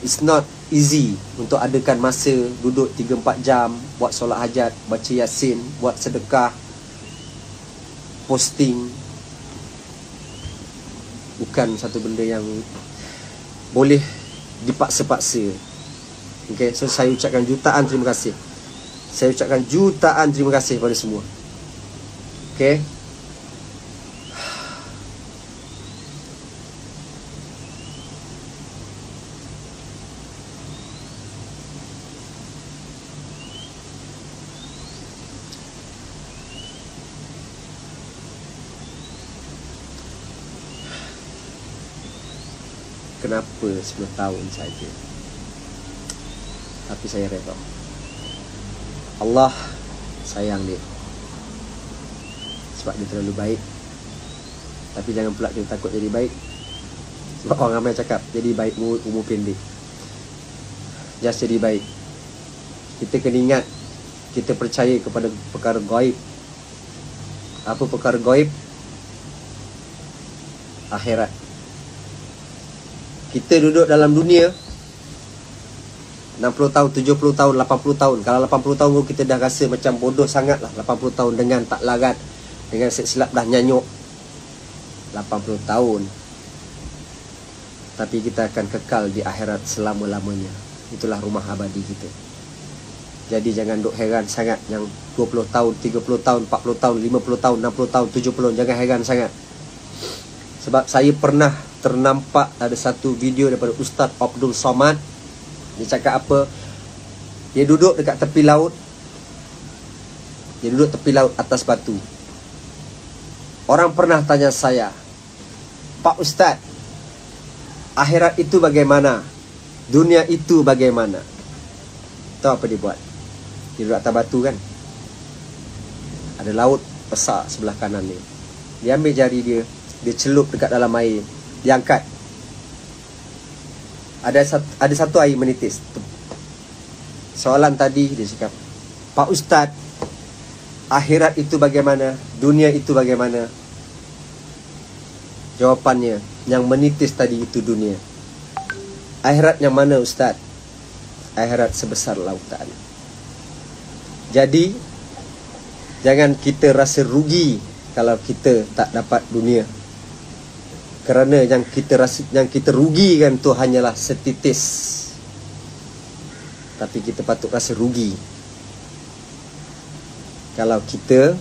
[SPEAKER 2] it's not easy untuk adakan masa duduk 3-4 jam, buat solat hajat, baca yasin, buat sedekah, posting. Bukan satu benda yang boleh dipaksa-paksa. Okay, so saya ucapkan jutaan terima kasih. Saya ucapkan jutaan terima kasih kepada semua. Okay. kenapa 10 tahun saja. Tapi saya redha. Allah sayang dia, sebab dia terlalu baik. Tapi jangan pula kita takut jadi baik, sebab orang ramai cakap jadi baik umur pendek. Just jadi baik. Kita kena ingat, kita percaya kepada perkara gaib. Apa perkara gaib? Akhirat. Kita duduk dalam dunia 60 tahun, 70 tahun, 80 tahun. Kalau 80 tahun kita dah rasa macam bodoh sangat lah. 80 tahun dengan tak larat, dengan silap dah nyanyuk. 80 tahun. Tapi kita akan kekal di akhirat selama-lamanya. Itulah rumah abadi kita. Jadi jangan duk heran sangat yang 20 tahun, 30 tahun, 40 tahun, 50 tahun, 60 tahun, 70. Jangan heran sangat. Sebab saya pernah ternampak ada satu video daripada Ustaz Abdul Somad. Dia cakap apa? Dia duduk dekat tepi laut. Dia duduk tepi laut atas batu. Orang pernah tanya saya, Pak Ustaz, akhirat itu bagaimana? Dunia itu bagaimana? Tahu apa dia buat? Dia duduk atas batu kan? Ada laut besar sebelah kanan dia. Dia ambil jari dia, dia celup dekat dalam air, dia angkat. Ada satu air menitis. Soalan tadi dia cakap, Pak Ustaz, akhirat itu bagaimana? Dunia itu bagaimana? Jawapannya, yang menitis tadi itu dunia. Akhirat yang mana Ustaz? Akhirat sebesar lautan. Jadi jangan kita rasa rugi kalau kita tak dapat dunia. Kerana yang kita rugikan tu hanyalah setitis. Tapi kita patut rasa rugi kalau kita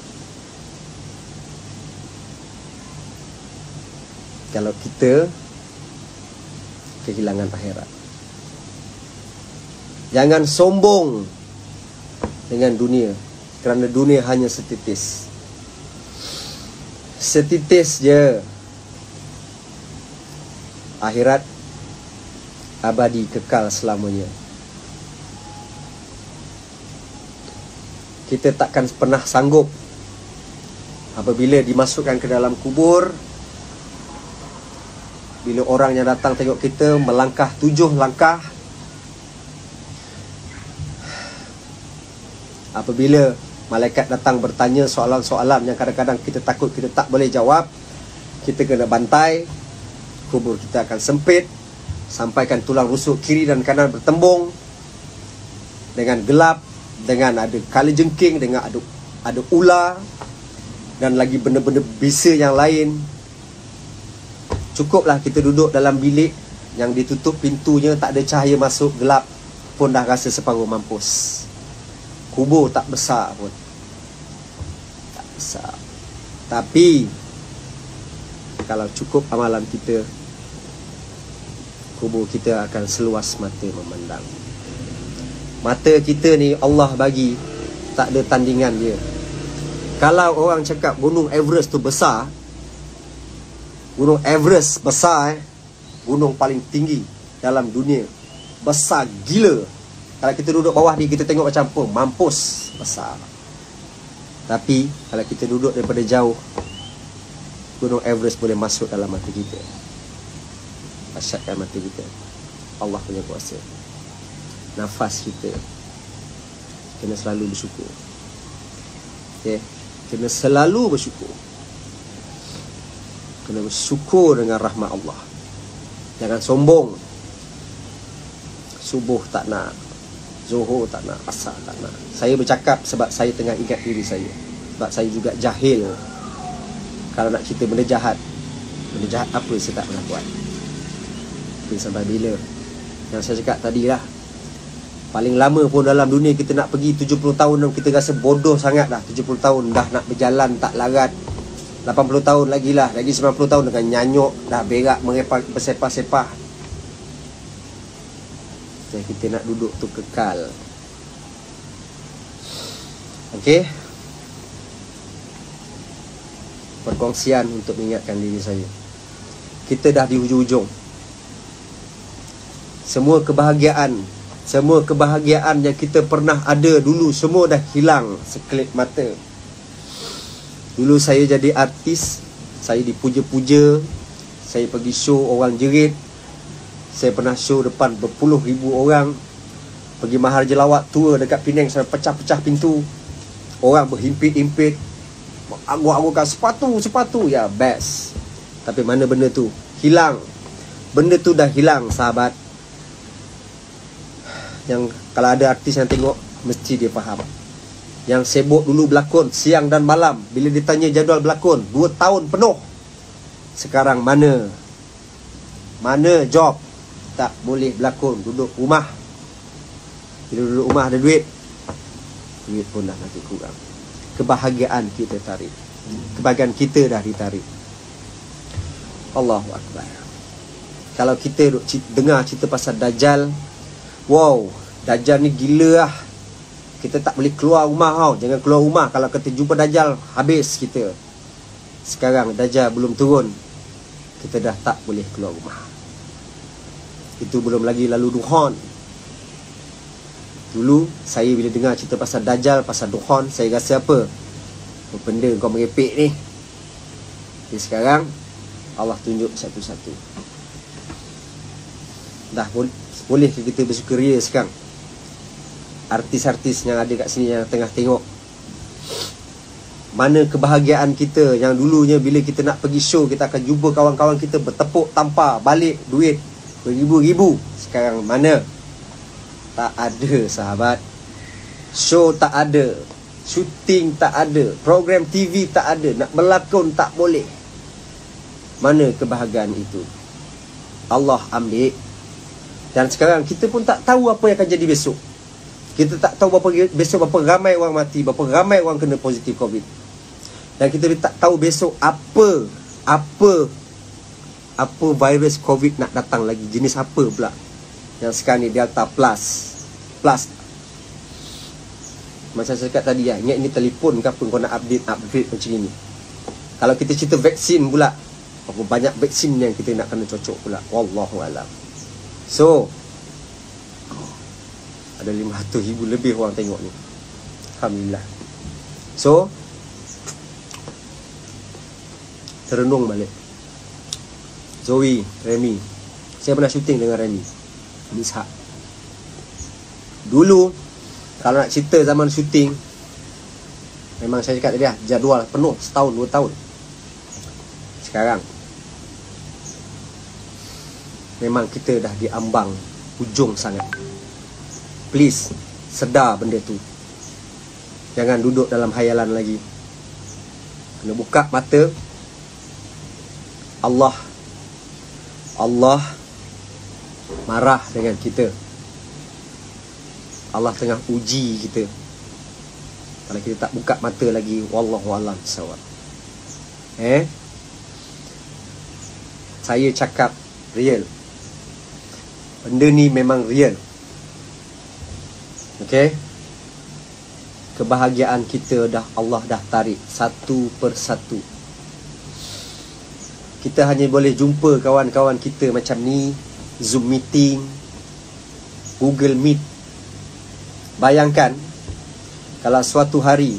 [SPEAKER 2] kehilangan akhirat. Jangan sombong dengan dunia, kerana dunia hanya setitis. Setitis je. Akhirat abadi, kekal selamanya. Kita takkan pernah sanggup apabila dimasukkan ke dalam kubur. Bila orang yang datang tengok kita melangkah 7 langkah, apabila malaikat datang bertanya soalan-soalan yang kadang-kadang kita takut kita tak boleh jawab, kita kena bantai. Kubur kita akan sempit, sampaikan tulang rusuk kiri dan kanan bertembung, dengan gelap, dengan ada kalajengking, dengan ada ular dan lagi benda-benda bisa yang lain. Cukuplah kita duduk dalam bilik yang ditutup pintunya, tak ada cahaya masuk, gelap pun dah rasa separuh mampus. Kubur tak besar pun, tak besar. Tapi kalau cukup amalan kita, kubur kita akan seluas mata memandang. Mata kita ni Allah bagi, tak ada tandingan dia. Kalau orang cakap Gunung Everest tu besar, Gunung Everest besar, gunung paling tinggi dalam dunia, besar gila. Kalau kita duduk bawah ni, kita tengok macam apa, mampus besar. Tapi kalau kita duduk daripada jauh, Gunung Everest boleh masuk dalam mata kita, asyakkan mata kita. Allah punya kuasa. Nafas kita kena selalu bersyukur. Okay? Kena selalu bersyukur. Kena bersyukur dengan rahmat Allah. Jangan sombong. Subuh tak nak, Zuhur tak nak, Asar tak nak. Saya bercakap sebab saya tengah ingat diri saya. Sebab saya juga jahil. Kalau nak cerita benda jahat apa saya tak pernah buat. Tapi sampai bila, yang saya cakap tadi lah, paling lama pun dalam dunia kita nak pergi 70 tahun, kita rasa bodoh sangat dah. 70 tahun dah nak berjalan tak larat. 80 tahun lagi lah, lagi 90 tahun dengan nyanyuk, dah berak, bersepah-sepah. Jadi kita nak duduk tu kekal. Okey, perkongsian untuk mengingatkan diri saya. Kita dah di hujung-hujung. Semua kebahagiaan yang kita pernah ada dulu semua dah hilang sekelip mata. Dulu saya jadi artis, saya dipuja-puja, saya pergi show orang jerit, saya pernah show depan berpuluh ribu orang, pergi mahar jelawat tour dekat Penang sampai pecah-pecah pintu, orang berhimpit-himpit, agak-agakkan sepatu, ya best. Tapi mana benda tu? Hilang. Benda tu dah hilang, sahabat. Yang kalau ada artis yang tengok, mesti dia faham. Yang sibuk dulu berlakon siang dan malam, bila ditanya jadual berlakon 2 tahun penuh. Sekarang mana job? Tak boleh berlakon, duduk rumah. Bila duduk rumah ada duit pun dah nanti kurang. Kebahagiaan kita tarik. Kebahagiaan kita dah ditarik. Allahu Akbar. Kalau kita dengar cerita pasal Dajjal, wow, Dajjal ni gila lah. Kita tak boleh keluar rumah tau. Jangan keluar rumah. Kalau kita jumpa Dajjal, habis kita. Sekarang Dajjal belum turun, kita dah tak boleh keluar rumah. Itu belum lagi lalu duhon. Dulu saya bila dengar cerita pasal Dajjal, pasal duhon, saya rasa apa? Benda kau merepek ni. Jadi sekarang Allah tunjuk satu-satu. Dah boleh kita bersukaria sekarang. Artis-artis yang ada kat sini yang tengah tengok, mana kebahagiaan kita yang dulunya bila kita nak pergi show, kita akan jumpa kawan-kawan kita bertepuk tampar, balik duit beribu-ribu. Sekarang mana? Tak ada, sahabat. Show tak ada, syuting tak ada, program TV tak ada, nak berlakon tak boleh. Mana kebahagiaan itu? Allah ambil. Dan sekarang kita pun tak tahu apa yang akan jadi besok. Kita tak tahu besok berapa ramai orang mati, berapa ramai orang kena positif COVID. Dan kita tak tahu besok apa virus COVID nak datang lagi. Jenis apa pula? Yang sekarang ni Delta Plus. Macam saya cakap tadi, ingat ni telefon ke apa, kau nak update macam ni. Kalau kita cerita vaksin pula, berapa banyak vaksin yang kita nak kena cocok pula. Wallahualam. So ada 500,000 lebih orang tengok ni. Alhamdulillah. So terenung balik. Zoe, Remy. Saya pernah syuting dengan Remy Ishak. Dulu kalau nak cerita zaman syuting, memang saya cakap tadi lah, jadual penuh setahun 2 tahun. Sekarang memang kita dah diambang hujung sangat. Please, sedar benda tu. Jangan duduk dalam hayalan lagi. Kena buka mata. Allah marah dengan kita. Allah tengah uji kita. Kalau kita tak buka mata lagi, wallahualam bisawab. Saya cakap real. Benda ni memang real. Okay? Kebahagiaan kita Allah dah tarik satu persatu. Kita hanya boleh jumpa kawan-kawan kita macam ni, Zoom meeting, Google Meet. Bayangkan kalau suatu hari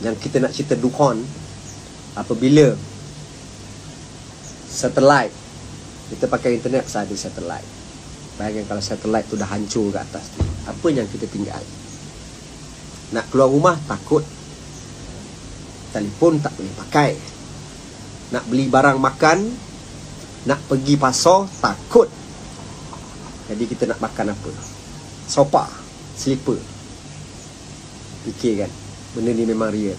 [SPEAKER 2] yang kita nak cerita dukhon, apabila satelit, kita pakai internet sahaja satelit. Bayangkan kalau satelit tu dah hancur ke atas tu, apa yang kita tinggal? Nak keluar rumah takut, telefon tak boleh pakai, nak beli barang makan, nak pergi pasar takut. Jadi kita nak makan apa? Sopa, slipper. Fikir kan, benda ni memang real.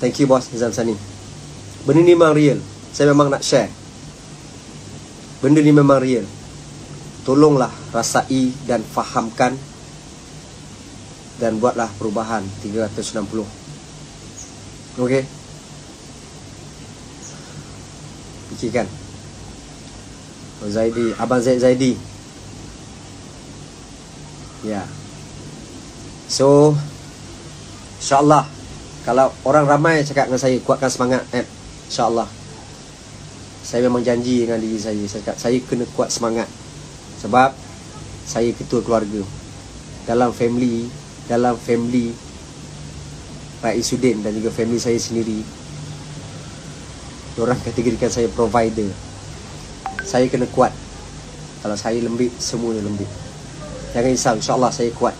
[SPEAKER 2] Thank you bos Nizam Sani. Benda ni memang real. Saya memang nak share. Benda ni memang real. Tolonglah rasai dan fahamkan, dan buatlah perubahan 360. Okey? Fikirkan. Zaidi, Abang Zaidi. Ya. So InsyaAllah, kalau orang ramai cakap dengan saya, kuatkan semangat, InsyaAllah Saya memang janji dengan diri saya cakap, saya kena kuat semangat. Sebab saya ketua keluarga. Dalam family Pak Isudin dan juga family saya sendiri, diorang kategorikan saya provider. Saya kena kuat. Kalau saya lembik, semuanya lembik. Jangan risau, insyaAllah saya kuat.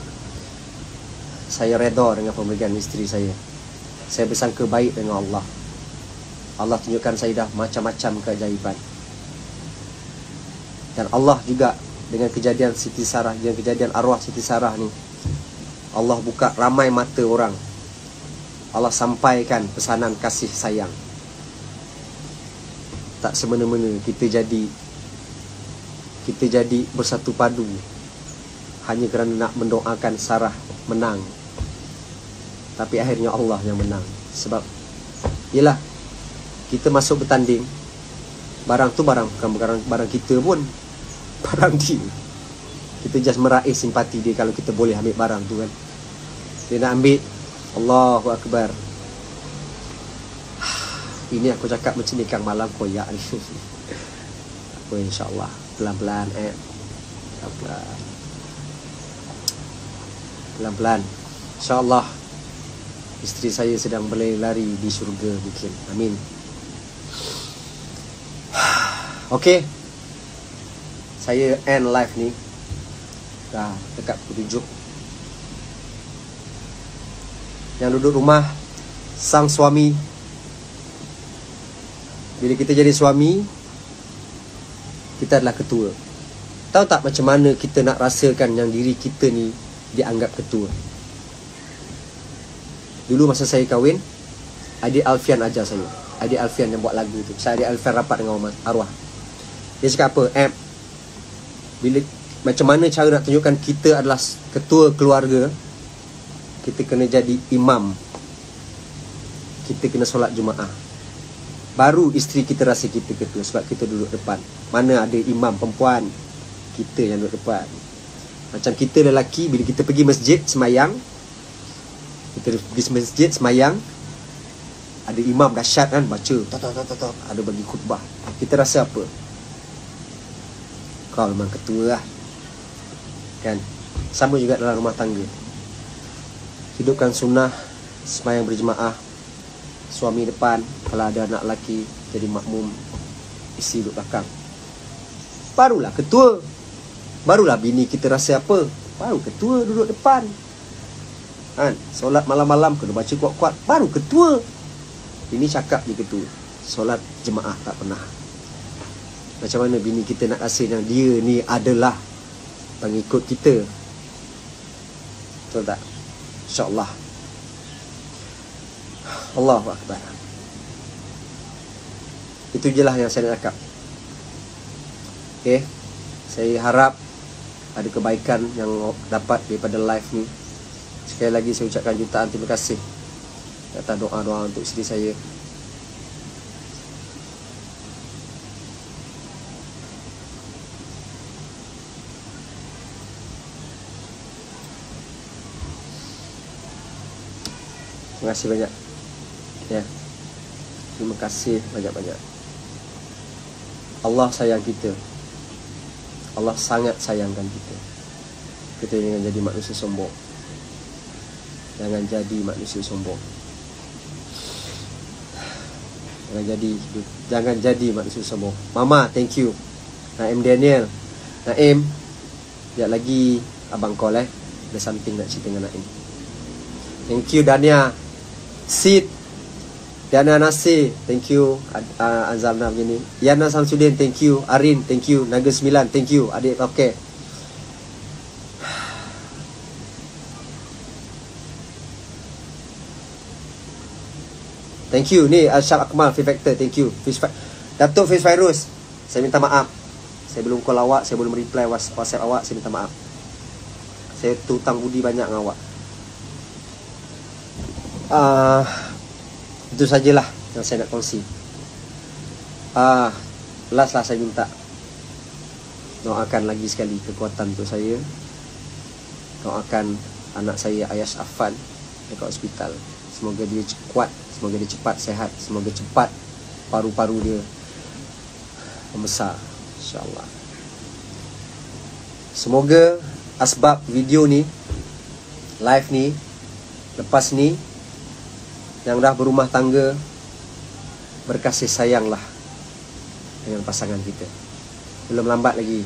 [SPEAKER 2] Saya redha dengan pemberian isteri saya. Saya bersangka baik dengan Allah. Allah tunjukkan saya dah macam-macam keajaiban. Dan Allah juga dengan kejadian Siti Sarah, dengan kejadian arwah Siti Sarah ni, Allah buka ramai mata orang. Allah sampaikan pesanan kasih sayang. Tak semena-mena kita jadi bersatu padu hanya kerana nak mendoakan Sarah menang. Tapi akhirnya Allah yang menang. Sebab yelah, kita masuk bertanding, barang tu bukan barang kita pun, barang dia. Kita just meraih simpati dia kalau kita boleh ambil barang tu kan. Dia nak ambil, Allahu Akbar. Ini aku cakap macam ni Kang malam koyak ni. Aku insyaAllah pelan-pelan pelan-pelan insyaAllah isteri saya sedang berlari di syurga mungkin. Amin. Okay, saya end live ni dah dekat pukul 7. Yang duduk rumah, sang suami, bila kita jadi suami, kita adalah ketua. Tahu tak macam mana kita nak rasakan yang diri kita ni dianggap ketua? Dulu masa saya kahwin, Adik Alfian ajar saya. Adik Alfian yang buat lagu tu. Saya Adik Alfian rapat dengan arwah. Dia cakap apa? Bila macam mana cara nak tunjukkan kita adalah ketua keluarga, kita kena jadi imam. Kita kena solat Jumaat. Baru isteri kita rasa kita ketua, sebab kita duduk depan. Mana ada imam perempuan, kita yang duduk depan. Macam kita lelaki, bila kita pergi masjid semayang, kita pergi masjid semayang, ada imam dahsyat kan, baca ada bagi khutbah. Kita rasa apa? Kau memang ketua lah kan. Sama juga dalam rumah tangga. Hidupkan sunnah semayang berjemaah, suami depan, kalau ada anak lelaki jadi makmum, isteri duduk belakang. Barulah ketua. Barulah bini kita rasa apa? Baru ketua duduk depan kan. Solat malam-malam kena baca kuat-kuat, baru ketua. Ini cakap je ketua. Solat jemaah tak pernah. Macam mana bini kita nak rasa yang dia ni adalah pengikut kita? Betul tak? InsyaAllah. Allahu Akbar. Itu je lah yang saya nak cakap. Okay, saya harap ada kebaikan yang dapat daripada live ni. Sekali lagi saya ucapkan jutaan terima kasih atas doa-doa untuk isteri saya. Terima kasih banyak. Ya. Terima kasih banyak-banyak. Allah sayang kita. Allah sangat sayangkan kita. Kita jangan jadi manusia sombong. Jangan jadi manusia sombong. Jangan jadi manusia sombong. Mama, thank you. Naim Daniel. Naim, sekejap lagi abang call ada something nak cerita dengan Naim. Thank you Dania. Sid, Dana Nasir, thank you. Azamna macam ni. Yana Samsudin, thank you. Arin, thank you. Naga 9, thank you. Adik okay. Thank you. Ni Arsyad Akmal, Free Factor, thank you. Datuk Fiz Virus, saya minta maaf. Saya belum call awak, saya belum reply WhatsApp awak, saya minta maaf. Saya hutang budi banyak dengan awak. Itu sajalah yang saya nak kongsi. Last lah saya minta doakan lagi sekali kekuatan untuk saya. Doakan anak saya Ayash Affan dekat hospital. Semoga dia kuat, semoga dia cepat sehat, semoga cepat paru-paru dia membesar, insya-Allah. Semoga asbab video ni, live ni, lepas ni, yang dah berumah tangga, berkasih sayanglah dengan pasangan kita. Belum lambat lagi.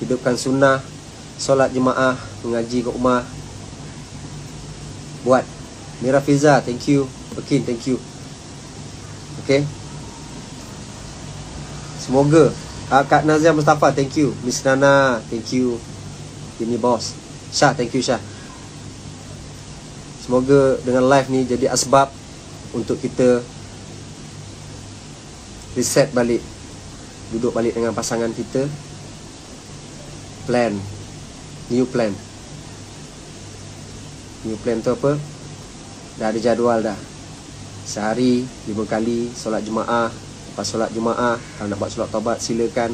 [SPEAKER 2] Hidupkan sunnah, solat jemaah, mengaji kat rumah. Buat. Mira Fiza, thank you. Bekin, thank you. Okay. Semoga Kak Nazia Mustafa, thank you. Miss Nana, thank you. Ini bos Syah, thank you Syah. Semoga dengan live ni jadi asbab untuk kita reset balik, duduk balik dengan pasangan kita, plan, new plan. New plan tu apa? Dah ada jadual dah. Sehari 5 kali solat jemaah. Lepas solat jemaah, kalau nak buat solat taubat, silakan.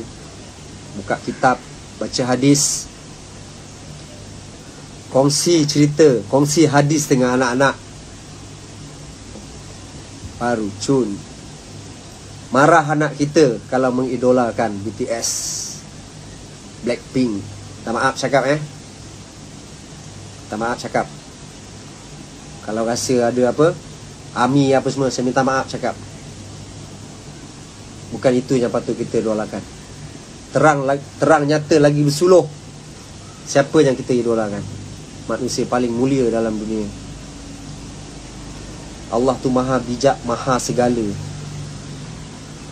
[SPEAKER 2] Buka kitab, baca hadis, kongsi cerita, kongsi hadis dengan anak-anak. Baru cun. Marah anak kita kalau mengidolakan BTS, Blackpink. Tak maaf cakap Tak maaf cakap. Kalau rasa ada apa, ARMY apa semua, saya minta maaf cakap. Bukan itu yang patut kita idolakan. Terang nyata lagi bersuluh. Siapa yang kita idolakan? Manusia paling mulia dalam dunia. Allah tu maha bijak, maha segala.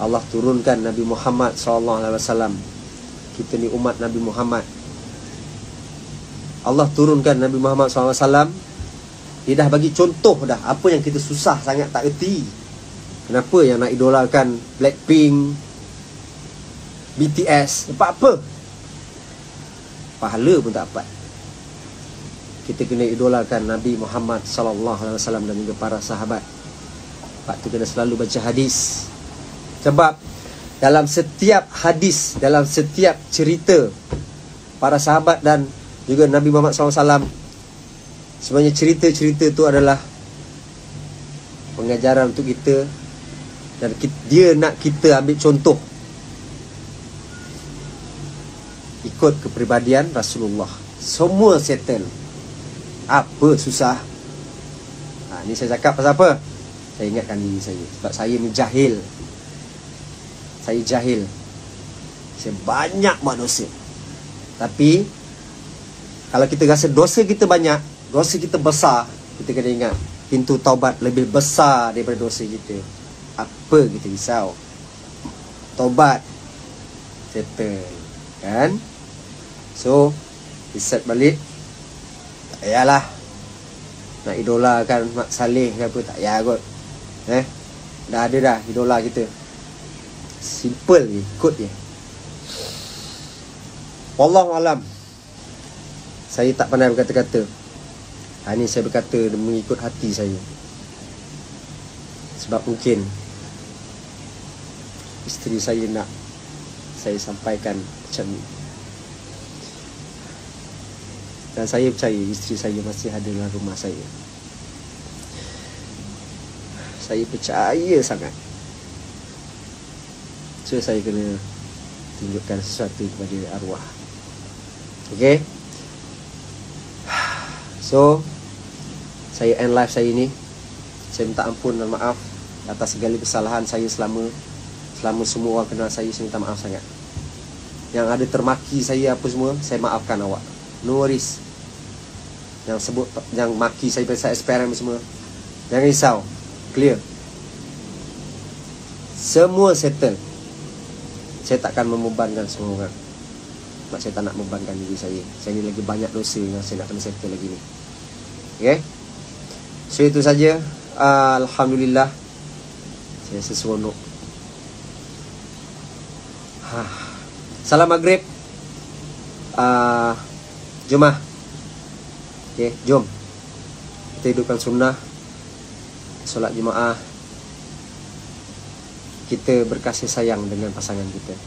[SPEAKER 2] Allah turunkan Nabi Muhammad SAW. Kita ni umat Nabi Muhammad. Allah turunkan Nabi Muhammad SAW. Dia dah bagi contoh dah. Apa yang kita susah sangat tak erti. Kenapa yang nak idolakan Blackpink, BTS? Dapat apa? Pahala pun tak dapat. Kita kena idolakan Nabi Muhammad SAW dan juga para sahabat. Lepas tu kena selalu baca hadis. Sebab dalam setiap hadis, dalam setiap cerita para sahabat dan juga Nabi Muhammad SAW, sebenarnya cerita-cerita tu adalah pengajaran untuk kita. Dan dia nak kita ambil contoh, ikut kepribadian Rasulullah. Semua settle. Apa susah? Ni saya cakap pasal apa? Saya ingatkan diri saya. Sebab saya ni jahil. Saya jahil. Saya banyak buat dosa. Tapi kalau kita rasa dosa kita banyak, dosa kita besar, kita kena ingat pintu taubat lebih besar daripada dosa kita. Apa kita risau? Taubat, settle. Kan? So reset balik. Tak payahlah nak idolakan Mak Saleh ke apa, tak payah kot. Dah ada dah idola kita. Simple je, ikut je. Wallahu alam. Saya tak pandai berkata-kata. Ini saya berkata mengikut hati saya. Sebab mungkin isteri saya nak saya sampaikan macam ni. Dan saya percaya isteri saya masih ada dalam rumah saya. Saya percaya sangat. So saya kena tunjukkan sesuatu kepada arwah. Okay. So saya end live saya ni. Saya minta ampun dan maaf atas segala kesalahan saya selama semua orang kenal saya minta maaf sangat. Yang ada termaki saya apa semua, saya maafkan awak. No worries. Yang maki saya pasal SPRM semua, jangan risau. Clear. Semua settle. Saya takkan membebankan semua orang. Sebab saya tak nak membebankan diri saya. Saya ni lagi banyak dosa yang saya nak kena settle lagi ni. Okay. So itu saja. Alhamdulillah. Saya seseronok. Salam maghrib. Jom lah. Okay, jom kita hidupkan sunnah, solat jemaah, kita berkasih sayang dengan pasangan kita.